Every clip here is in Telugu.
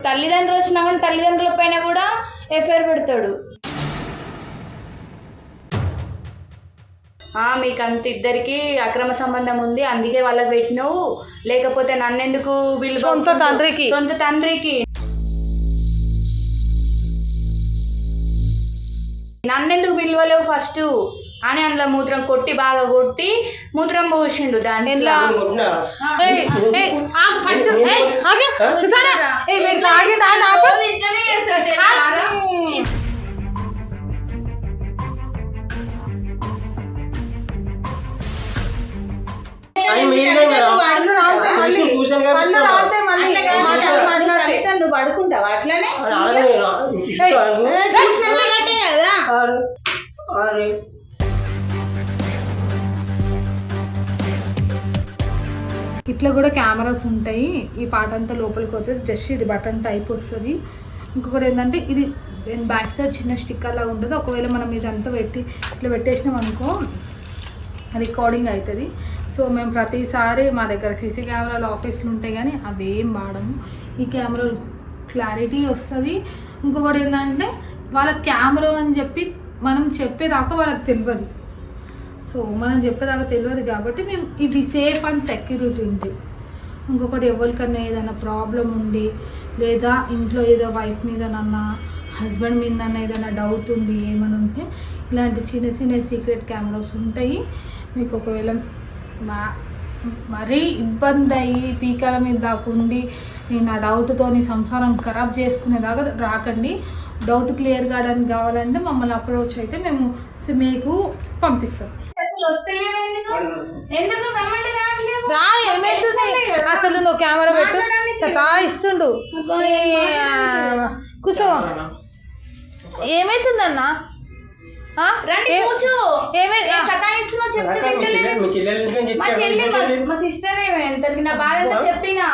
తల్లిదండ్రులు వచ్చినా కానీ తల్లిదండ్రుల పైన కూడా ఎఫ్ఐఆర్ పెడతాడు. మీకు అంత ఇద్దరికి అక్రమ సంబంధం ఉంది అందుకే వాళ్ళకి పెట్టినావు, లేకపోతే నన్నెందుకు సొంత తండ్రికి నన్నెందుకు పిలవలేవు ఫస్ట్ అని అందులో మూత్రం కొట్టి బాగా కొట్టి మూత్రం పోసిండు దాన్ని. నువ్వు పడుకుంటావు అట్లనే కదా. ఇట్లా కూడా కెమెరాస్ ఉంటాయి. ఈ పాట అంతా లోపలికి వస్తుంది, జస్ట్ ఇది బటన్ టైప్ వస్తుంది. ఇంకొకటి ఏంటంటే ఇది బ్యాక్ సైడ్ చిన్న స్టిక్కర్ లాగా ఉంటుంది. ఒకవేళ మనం ఇదంతా పెట్టి ఇట్లా పెట్టేసినాం అనుకో రికార్డింగ్ అవుతుంది. సో మేము ప్రతిసారి మా దగ్గర సీసీ కెమెరాలు ఆఫీస్లు ఉంటాయి కానీ అవేం వాడము. ఈ కెమెరా క్లారిటీ వస్తుంది. ఇంకొకటి ఏంటంటే వాళ్ళ కెమెరా అని చెప్పి మనం చెప్పేదాకా వాళ్ళకి తెలియదు. సో మనం చెప్పేదాకా తెలియదు కాబట్టి మేము ఇవి సేఫ్ అండ్ సెక్యూరిటీ ఉంటుంది. ఇంకొకటి ఎవరికన్నా ఏదైనా ప్రాబ్లం ఉండి లేదా ఇంట్లో ఏదో వైఫ్ మీదనన్నా హస్బెండ్ మీదన్నా ఏదైనా డౌట్ ఉండి ఏమైనా ఉంటే ఇలాంటి చిన్న చిన్న సీక్రెట్ కెమెరాస్ ఉంటాయి. మీకు ఒకవేళ మరీ ఇబ్బంది అయ్యి పీకల మీద దాకుండి నేను ఆ డౌట్తో సంసారం ఖరాబ్ చేసుకునేదాకా రాకండి. డౌట్ క్లియర్ కావడానికి కావాలంటే మమ్మల్ని అప్రోచ్ అయితే మేము మీకు పంపిస్తాం. ఏమైతుంది అసలు నువ్వు కెమెరా పెట్టు సతాయిస్తుండు కూర్చో. ఏమైతుందన్నా మా సిస్టర్ నా బాధ చెప్పినా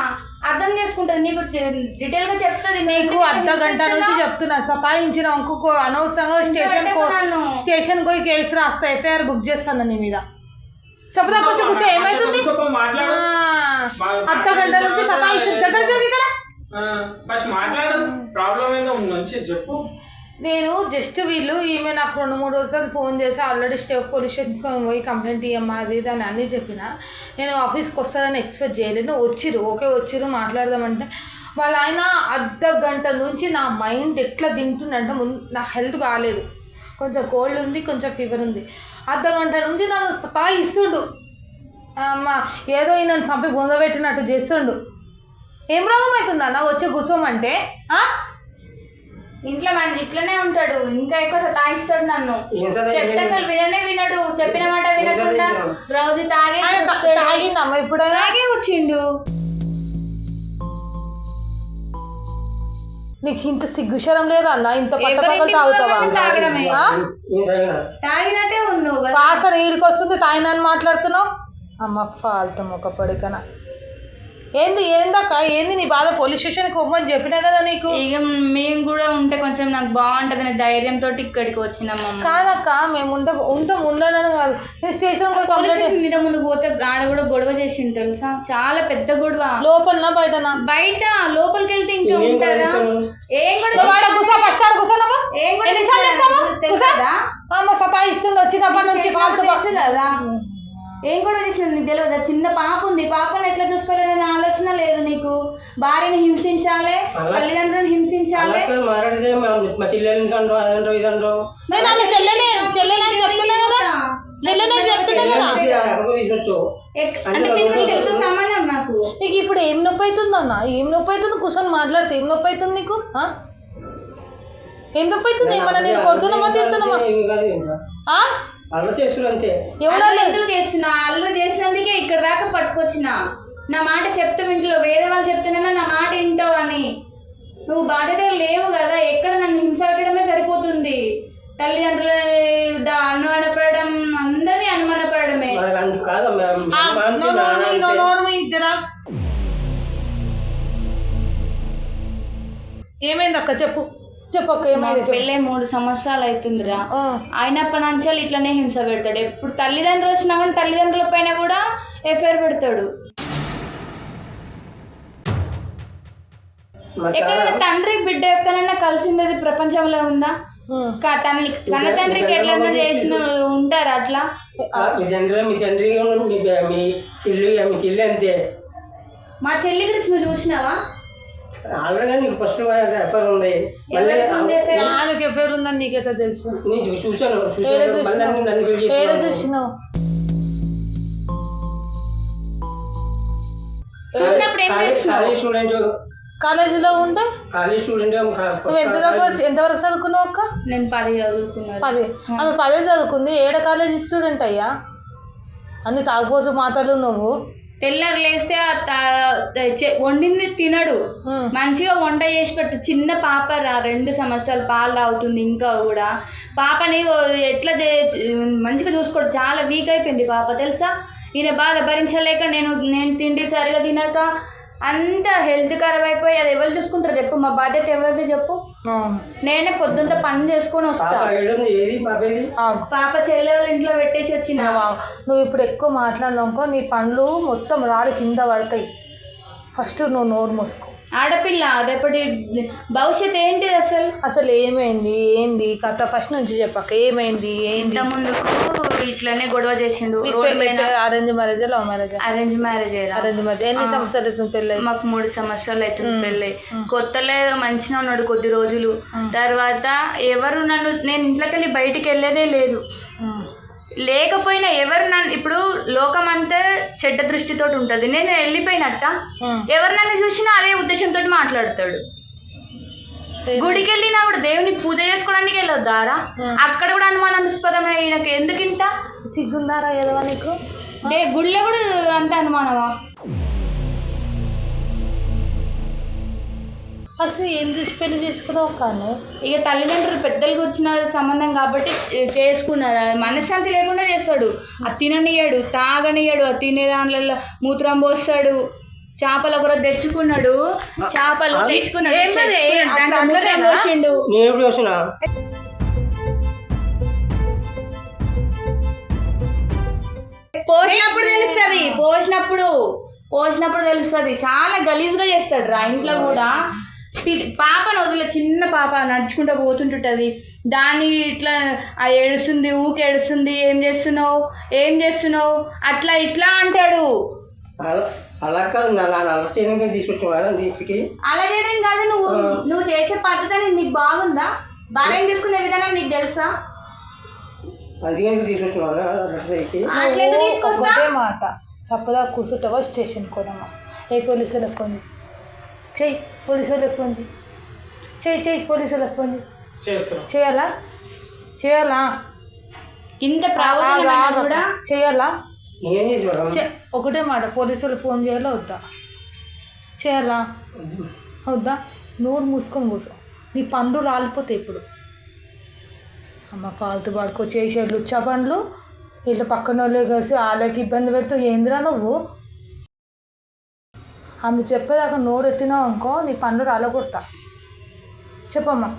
అర్థం చేసుకుంటది, నీకు డీటెయిల్ గా చెప్తుంది. నీకు అర్ధ గంట నుంచి చెప్తున్నా సతాయించిన ఇంకొక అనవసరంగా స్టేషన్ పోయి కేసు రాస్తా, ఎఫ్ఐఆర్ బుక్ చేస్తాను నీ మీద. చెప్తా కొంచెం కూర్చో. ఏమైతుంది అర్ధ గంట నుంచి సతాయిస్తుంది. దగ్గర జరిగి కదా నేను జస్ట్ వీళ్ళు ఈమె నాకు 2-3 రోజులు ఫోన్ చేసి ఆల్రెడీ పోలీస్ స్టేషన్ పోయి కంప్లైంట్ ఇవ్వమ్మా అది దాన్ని అన్నీ చెప్పిన. నేను ఆఫీస్కి వస్తారని ఎక్స్పెక్ట్ చేయలేదు. వచ్చిర్రు మాట్లాడదామంటే వాళ్ళ ఆయన అర్ధ గంట నుంచి నా మైండ్ ఎట్లా తింటుందంటే నా హెల్త్ బాగాలేదు, కొంచెం కోల్డ్ ఉంది, కొంచెం ఫీవర్ ఉంది. అర్ధ గంట నుంచి నన్ను సతాయిస్తుండు. అమ్మ ఏదో నన్ను చంపి బొందబెట్టినట్టు చేస్తుండు. ఏం రోగం అవుతుందన్న వచ్చి కూర్చోమంటే? ఇంట్లో మన ఇట్లనే ఉంటాడు, ఇంకా ఎక్కువ సతాయిస్తాడు నన్ను. చెప్తే అసలు వినడు, చెప్పిన మాట వినకుండా రోజు తాగిందమ్మ ఇప్పుడు తాగే వచ్చిండు. నీకు ఇంత సిగ్గుశరం లేదా అన్న? ఇంత పట్టపగలు తాగుతావా? తాగినట్టే ఉన్నావు కాస్త ఈడికి వస్తుంది తాగినని మాట్లాడుతున్నావు. అమ్మ ఫాల్తాం ఒక పడికనా. ఏందక్క ఏంది నీ బాధ? పోలీస్ స్టేషన్కి పోమని చెప్పినా కదా నీకు. ఇక మేము కూడా ఉంటే కొంచెం నాకు బాగుంటుంది అనే ధైర్యంతో ఇక్కడికి వచ్చినాము. కాదక్క మేము ఉండను కాదు, నేను స్టేషన్ మీద ముందు పోతే ఆడ కూడా గొడవ చేసిండు తెలుసా, చాలా పెద్ద గొడవ. లోపలనా బయటనా? బయట. లోపలికి వెళ్తే ఇంకా ఉంటారా? ఏం కూడా సతాయిస్తుంది వచ్చినప్పటి నుంచి కదా. ఏం కూడా చేసిన నీకు తెలియదా? చిన్న పాప ఉంది, పాపను ఎట్లా చూసుకోవాలనే ఆలోచన లేదు నీకు. భార్యని హింసించాలి, తల్లిదండ్రులను హింసించాలి. సంబంధం నాకు. నీకు ఇప్పుడు ఏం నొప్పి అవుతుంది అన్న? ఏం నొప్పి అవుతుంది? కూర్చొని మాట్లాడితే ఏం నొప్పి అవుతుంది నీకు? ఏం నొప్పి అవుతుంది? ఏమన్నా నేను కొడుతున్నామా తిడుతున్నామా? అల్లరి చేసినందుకే ఇక్కడ దాకా పట్టుకొచ్చిన. నా మాట చెప్తావు ఇంట్లో, వేరే వాళ్ళు చెప్తున్నా నా మాట వింటావు అని. నువ్వు బాధ్యత లేవు కదా, ఎక్కడ నన్ను హింస పెట్టడమే సరిపోతుంది. తల్లిదండ్రుల అనుమానపడడం, అందరినీ అనుమానపడమే. ఏమైంది అక్క చెప్పు చెప్పక్క. ఏమైంది? పెళ్ళే 3 సంవత్సరాలు అవుతుందిరా, అయినప్పటి నుంచి ఇట్లనే హింస పెడతాడు. ఎప్పుడు తల్లిదండ్రులు వచ్చినా కానీ తల్లిదండ్రుల పైన కూడా ఎఫ్ఐఆర్ పెడతాడు. ఎక్కడైనా తండ్రి బిడ్డ ఎక్కడైనా కలిసి ఉండేది ప్రపంచంలో ఉందా? కన్న తండ్రికి ఎట్లన్నా చేసిన ఉంటారు అట్లా. మీ తండ్రి మీ చెల్లి అంతే. మా చెల్లి గురించి నువ్వు చూసినావా? ఆల్రెడీ నీకు ఫస్ట్ ఎఫ్ఐఆర్ ఉంది. ఆమెకి ఎఫ్ఐఆర్ ఉందని నీకు ఎట్లా తెలుసు? చూసాను. ఏడ చూసినావు? చూసినప్పుడు ఏం చేసినావు? స్టూడెంట్ కాలేజీలో ఉంటే కాలేజ్ స్టూడెంట్. నువ్వు ఎంతవరకు చదువుకున్నావు అక్క? నేను 10 చదువుకున్నాను. 10. ఆమె 10 చదువుకుంది. ఏడ కాలేజీ స్టూడెంట్ అయ్యా? అన్ని తాగుబోతు మాటలు నువ్వు. తెల్లారు లేస్తే వండింది తినడు. మంచిగా వంట చేసి పెట్టు. చిన్న పాప 2 సంవత్సరాలు పాలు తాగుతుంది. ఇంకా కూడా పాపని ఎట్లా మంచిగా చూసుకోడు. చాలా వీక్ అయిపోయింది పాప తెలుసా. ఈయన బాధ భరించలేక నేను తిండి సరిగా తినక అంత హెల్త్ ఖరాబ్ అయిపోయి అది ఎవరు చూసుకుంటారు చెప్పు? మా బాధ్యత ఎవరిది చెప్పు? నేనే పొద్దుంత పని చేసుకొని వస్తా. పాప చెల్లె వాళ్ళ ఇంట్లో పెట్టేసి వచ్చిన. నువ్వు ఇప్పుడు ఎక్కువ మాట్లాడినాకో నీ పండ్లు మొత్తం రాలి కింద పడతాయి. ఫస్ట్ నువ్వు నోరు మూసుకో. ఆడపిల్ల రేపటి భవిష్యత్ ఏంటిది అసలు ఏంది కథ ఫస్ట్ నుంచి చెప్పాక ఏమైంది? ఇంత ముందుకు ఇట్లనే గొడవ చేసిండు. Arrange marriage love marriage? Arrange marriage. Arrange marriage. ఎన్ని సంవత్సరాలు అవుతుంది పెళ్ళి? మాకు 3 సంవత్సరాలు అవుతుంది పెళ్ళి. కొత్తలో మంచిగా ఉన్నాడు కొద్ది రోజులు. తర్వాత ఎవరు నేను ఇంట్లోకి వెళ్ళి బయటికి వెళ్ళేదే లేదు. లేకపోయినా ఎవరు నన్ను ఇప్పుడు లోకం అంతా చెడ్డ దృష్టితో ఉంటుంది. నేను వెళ్ళిపోయినట్ట ఎవరు నన్ను చూసినా అదే ఉద్దేశంతో మాట్లాడతాడు. గుడికి వెళ్ళినా కూడా దేవుని పూజ చేసుకోవడానికి వెళ్ళొద్దారా? అక్కడ కూడా అనుమానాస్పదమే. ఈయనకి ఎందుకు ఇంత సిగ్గుందారా ఏదో నీకు? గుడిలో కూడా అంత అనుమానమా? అసలు ఏం చూసి పెళ్లి చేసుకున్నావు కానీ? ఇక తల్లిదండ్రులు పెద్దలు కూర్చున్న సంబంధం కాబట్టి చేసుకున్నారు. మనశ్శాంతి లేకుండా చేస్తాడు. అది తిననియడు, తాగనియడు. అది తినే దాంట్లో మూత్రం పోస్తాడు. చేపలు ఒకరోజు తెచ్చుకున్నాడు. చేపలు తెచ్చుకున్నాడు. పోసినప్పుడు తెలుస్తుంది. చాలా గలీజ్గా చేస్తాడు రా. ఇంట్లో కూడా పాపను వదిలే. చిన్న పాప నడుచుకుంటూ పోతుంటుంది. దాన్ని ఇట్లా ఏడుస్తుంది, ఊకి ఏడుస్తుంది. ఏం చేస్తున్నావు అట్లా ఇట్లా అంటాడు. అలా కాదు, అలా చేయడానికి తీసుకొచ్చేవాడు. అలా చేయడం కాదు. నువ్వు చేసే పద్ధతి నీకు బాగుందా? భార్య తీసుకునే విధానం నీకు తెలుసా? అందుకని తీసుకొచ్చేవాడు. తీసుకొస్తా మాట సప్పదా కూర్చుంటావా? స్టేషన్కి పోదామా? పోలీసులకు ఫోన్ చెయ్యి. పోలీసులకు ఫోన్ చెయ్యి. పోలీసులకు ఫోన్ చేయాలా? ఇంత కూడా చేయాలా? ఒకటే మాట, పోలీసులు ఫోన్ చేయాలా వద్దా? చేయాలా వద్దా? నోరు మూసుకొని కూర్చో. నీ పండ్లు రాలిపోతాయి ఇప్పుడు. అమ్మ కాలుతో పడుకో చేసే లుచ్చా పండ్లు. వీళ్ళు పక్కన వాళ్ళే కలిసి వాళ్ళకి ఇబ్బంది పెడుతూ ఏందిరా నువ్వు? ఆమె చెప్పేదాకా నోరు ఎత్తినావు అనుకో నీ పండ్లు రాలగొడతా. చెప్పమ్మా.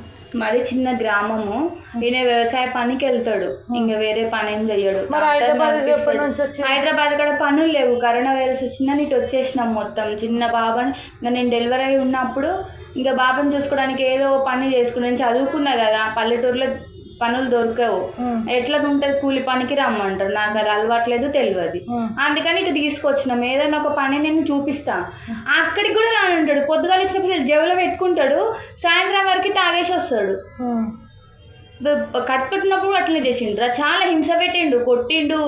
మరి చిన్న గ్రామము. ఈయన వ్యవసాయ పనికి వెళ్తాడు. ఇంకా వేరే పని ఏం చెయ్యడు. మరి హైదరాబాద్ కూడా పనులు లేవు. కరోనా వైరస్ వచ్చిందని ఇటు వచ్చేసినాం మొత్తం. చిన్న బాబాని ఇంకా నేను డెలివరీ అయి ఉన్నప్పుడు ఇంకా బాబాని చూసుకోవడానికి ఏదో పని చేసుకుని నేను చదువుకున్నా కదా. పల్లెటూరులో పనులు దొరకవు. ఎట్లా ఉంటుంది? కూలి పనికి రమ్మంటారు. నాకు అది అలవాట్లేదు, తెలియదు. అందుకని ఇటు తీసుకొచ్చినాం. ఏదైనా ఒక పని నేను చూపిస్తాను. అక్కడికి కూడా రానంటాడు. పొద్దుగాలు ఇచ్చినప్పుడు జేబులో పెట్టుకుంటాడు. సాయంత్రం వరకు తాగేసి వస్తాడు. కడుపునప్పుడు అట్లనే చేసిండ్రు. చాలా హింస పెట్టిండు, కొట్టిండు.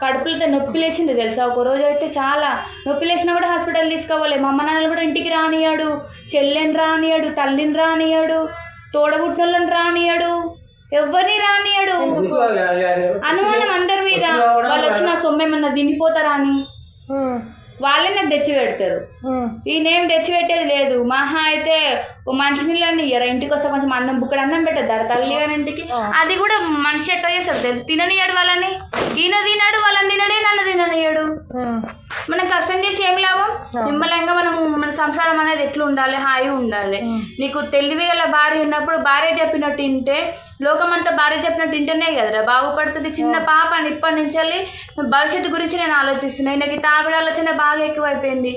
కడుపులతో నొప్పి లేచింది తెలుసా. ఒక రోజు అయితే చాలా నొప్పి లేచినా కూడా హాస్పిటల్ తీసుకోవాలి. మా అమ్మ నాన్నలు కూడా ఇంటికి రానియాడు. చెల్లెని రానియాడు, తల్లిని రానియాడు, తోడబుట్టినోళ్ళని రానియాడు, ఎవరిని రానియాడు. అనుమానం అందరి మీద. వాళ్ళు వచ్చిన సొమ్మేమన్నా తినిపోతారా అని వాళ్ళే నాకు తెచ్చి పెడతారు. ఈయనేం తెచ్చి పెట్టేది లేదు. మహా అయితే ఓ మంచినీళ్ళని ఇయ్యరా. ఇంటికి వస్తే కొంచెం అన్నం బుక్కడ అన్నం పెట్టద్దారు తల్లి గారి ఇంటికి. అది కూడా మనిషి ఎట్లా చేస్తారు తెలుసు? తిననియాడు వాళ్ళని. ఈయన తినాడు, వాళ్ళని తినడే, నన్ను తిననియాడు. మనం కష్టం చేసి ఏం లాభం? నిమ్మలంగా మన సంసారం అనేది ఎట్లా ఉండాలి? హాయిగా ఉండాలి. నీకు తెలివి గల భార్య ఉన్నప్పుడు భార్య చెప్పినట్టు వింటే, లోకమంతా భార్య చెప్పినట్టు వింటేనే కదరా బాగుపడుతుంది. చిన్న పాప అని ఇప్పటి నుంచి భవిష్యత్తు గురించి నేను ఆలోచిస్తున్నాను. నాకు తాగుడు ఆలోచన బాగా ఎక్కువైపోయింది.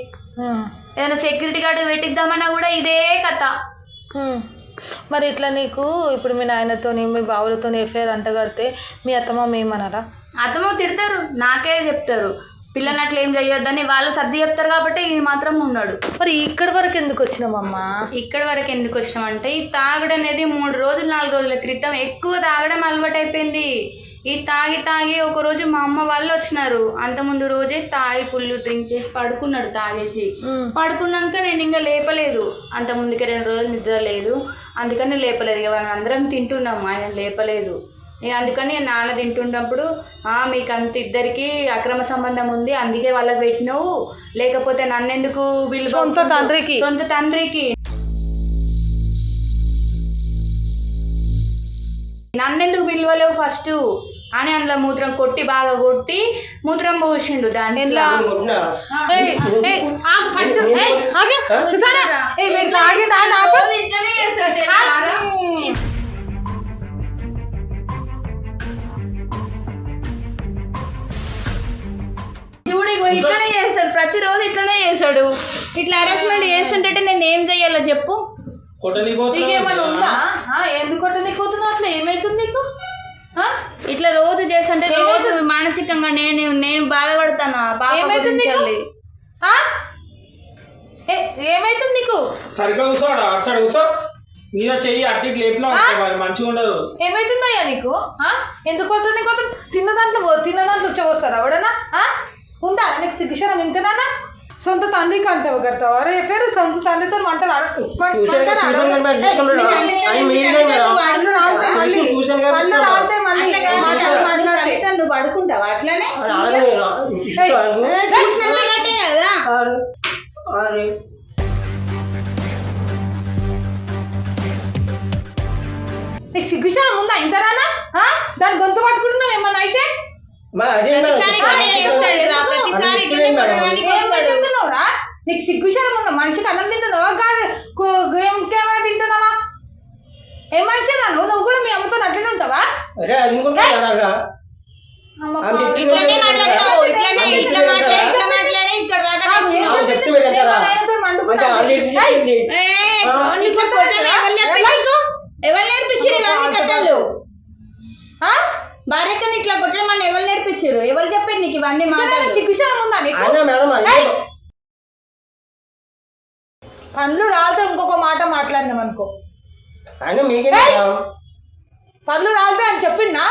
ఏదైనా సెక్యూరిటీ గార్డు పెట్టిద్దామన్నా కూడా ఇదే కథ. మరి ఇట్లా నీకు ఇప్పుడు మీ నాయనతోని మీ బావులతో ఎఫ్ఐఆర్ అంటగడితే మీ అత్తమ్మ ఏమన్నారా? అత్తమ్మ తిడతారు, నాకే చెప్తారు పిల్లని అట్లా ఏం చేయొద్దని. వాళ్ళు సర్ది చెప్తారు కాబట్టి ఇది మాత్రం ఉన్నాడు. మరి ఇక్కడి వరకు ఎందుకు వచ్చినామమ్మా? ఇక్కడి వరకు ఎందుకు వచ్చామంటే ఈ తాగడం అనేది 3 రోజులు 4 రోజుల క్రితం ఎక్కువ తాగడం అలవాటు అయిపోయింది. ఈ తాగి ఒకరోజు మా అమ్మ వాళ్ళు వచ్చినారు. అంతకుముందు రోజే తాగి ఫుల్ డ్రింక్ చేసి పడుకున్నాడు. తాగేసి పడుకున్నాక నేను ఇంకా లేపలేదు. అంతకుముందుకే 2 రోజులు నిద్ర లేదు, అందుకని లేపలేదు. ఇక మనం అందరం తింటున్నాము, ఆయన లేపలేదు. ఇక అందుకని నాన్న తింటున్నప్పుడు మీకు అంత ఇద్దరికి అక్రమ సంబంధం ఉంది, అందుకే వాళ్ళకి పెట్టినావు, లేకపోతే నన్నెందుకు సొంత తండ్రికి నన్నెందుకు పిలవలేవు ఫస్ట్ అని అందులో మూత్రం బాగా కొట్టి మూత్రం పోసిండు. దాని ఇట్లనే చేస్తాడు, ప్రతిరోజు ఇట్లనే చేస్తాడు. ఇట్లా హెరాస్మెంట్ చేస్తుంటే నేను ఏం చెయ్యాలో చెప్పు? నీకేమన్నా ఉందా? ఎందుకు కొట్టనీకోతున్నావు? అట్లా ఏమైతుంది నీకు? ఇట్లా రోజు చేస్తుంటే రోజు మానసికంగా నేను బాధపడతాను. ఏమైతుంది నీకు? సరిగ్గా కూర్చోడా అటు కూర్చో, మీద చెయ్యి అట్టి లేపినా మంచిగా ఉండదు. ఏమైతుందయ్యా నీకు? ఎందుకు కొట్టనీకోతుంది? తిన్న దాంట్లో వచ్చేవస్తారా ఎవడన్నా? ఉందా నీకు సిగ్గుశరం? ఇంతనా సొంత తండ్రికి అంటావు కడతావు? అరే ఎఫ్ఐఆర్ సొంత తండ్రితో మంటలు నువ్వు పడుకుంటావు అట్లనే కదా. నీకు సిగ్గుశరం ఉందా? ఇంతనా దాని గొంతు పట్టుకుంటున్నావు ఏమన్నా అయితే? నీకు సిగ్గుశరం ఉందా? మనిషికి అన్నం తింటున్నావా? ఇంకేమైనా తింటున్నావా? ఏం మనిషి నువ్వు కూడా మీ అమ్మతో అట్లనే ఉంటావా? ఎవరు నేర్పించారు ఇవన్నీ కథలు? భార్యతో ఇట్లా కొట్టడం మన ఎవరు నేర్పించారు? ఎవరు చెప్పారు నీకు ఇవన్నీ మాటలు? సిగ్గుశరం ఉందా నీకు? పండ్లు రాలితే ఇంకొక మాట మాట్లాడినాం అనుకో, పండ్లు రాలితే అని చెప్పిందా?